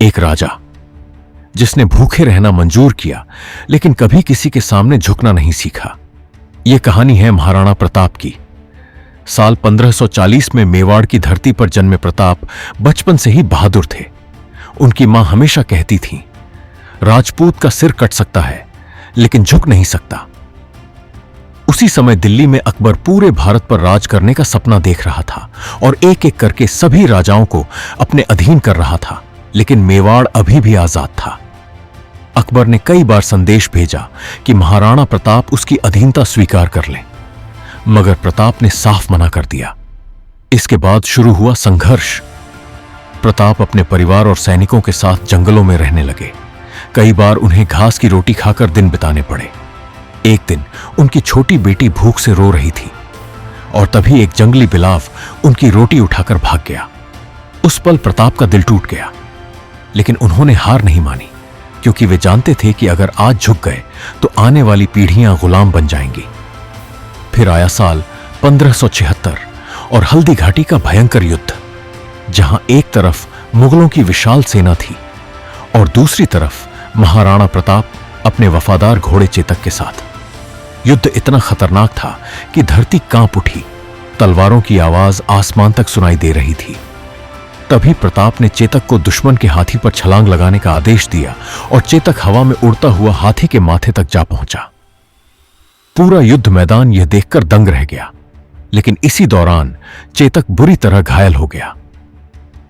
एक राजा जिसने भूखे रहना मंजूर किया लेकिन कभी किसी के सामने झुकना नहीं सीखा। यह कहानी है महाराणा प्रताप की। साल 1540 में मेवाड़ की धरती पर जन्मे प्रताप बचपन से ही बहादुर थे। उनकी मां हमेशा कहती थी, राजपूत का सिर कट सकता है लेकिन झुक नहीं सकता। उसी समय दिल्ली में अकबर पूरे भारत पर राज करने का सपना देख रहा था और एक एक करके सभी राजाओं को अपने अधीन कर रहा था, लेकिन मेवाड़ अभी भी आजाद था। अकबर ने कई बार संदेश भेजा कि महाराणा प्रताप उसकी अधीनता स्वीकार कर लें, मगर प्रताप ने साफ मना कर दिया। इसके बाद शुरू हुआ संघर्ष। प्रताप अपने परिवार और सैनिकों के साथ जंगलों में रहने लगे। कई बार उन्हें घास की रोटी खाकर दिन बिताने पड़े। एक दिन उनकी छोटी बेटी भूख से रो रही थी और तभी एक जंगली बिलाव उनकी रोटी उठाकर भाग गया। उस पल प्रताप का दिल टूट गया, लेकिन उन्होंने हार नहीं मानी, क्योंकि वे जानते थे कि अगर आज झुक गए तो आने वाली पीढ़ियां गुलाम बन जाएंगी। फिर आया साल 1576 और हल्दी घाटी का भयंकर युद्ध, जहां एक तरफ मुगलों की विशाल सेना थी और दूसरी तरफ महाराणा प्रताप अपने वफादार घोड़े चेतक के साथ। युद्ध इतना खतरनाक था कि धरती कांप उठी। तलवारों की आवाज आसमान तक सुनाई दे रही थी। तभी प्रताप ने चेतक को दुश्मन के हाथी पर छलांग लगाने का आदेश दिया और चेतक हवा में उड़ता हुआ हाथी के माथे तक जा पहुंचा। पूरा युद्ध मैदान यह देखकर दंग रह गया, लेकिन इसी दौरान चेतक बुरी तरह घायल हो गया।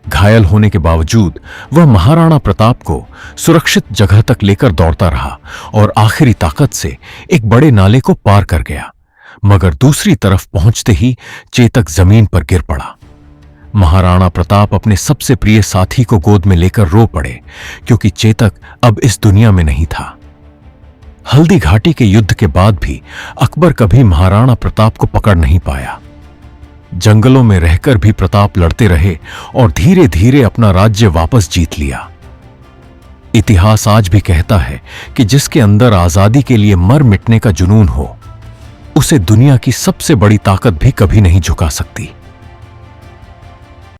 घायल होने के बावजूद वह महाराणा प्रताप को सुरक्षित जगह तक लेकर दौड़ता रहा और आखिरी ताकत से एक बड़े नाले को पार कर गया, मगर दूसरी तरफ पहुंचते ही चेतक जमीन पर गिर पड़ा। महाराणा प्रताप अपने सबसे प्रिय साथी को गोद में लेकर रो पड़े, क्योंकि चेतक अब इस दुनिया में नहीं था। हल्दी घाटी के युद्ध के बाद भी अकबर कभी महाराणा प्रताप को पकड़ नहीं पाया। जंगलों में रहकर भी प्रताप लड़ते रहे और धीरे धीरे अपना राज्य वापस जीत लिया। इतिहास आज भी कहता है कि जिसके अंदर आजादी के लिए मर मिटने का जुनून हो, उसे दुनिया की सबसे बड़ी ताकत भी कभी नहीं झुका सकती।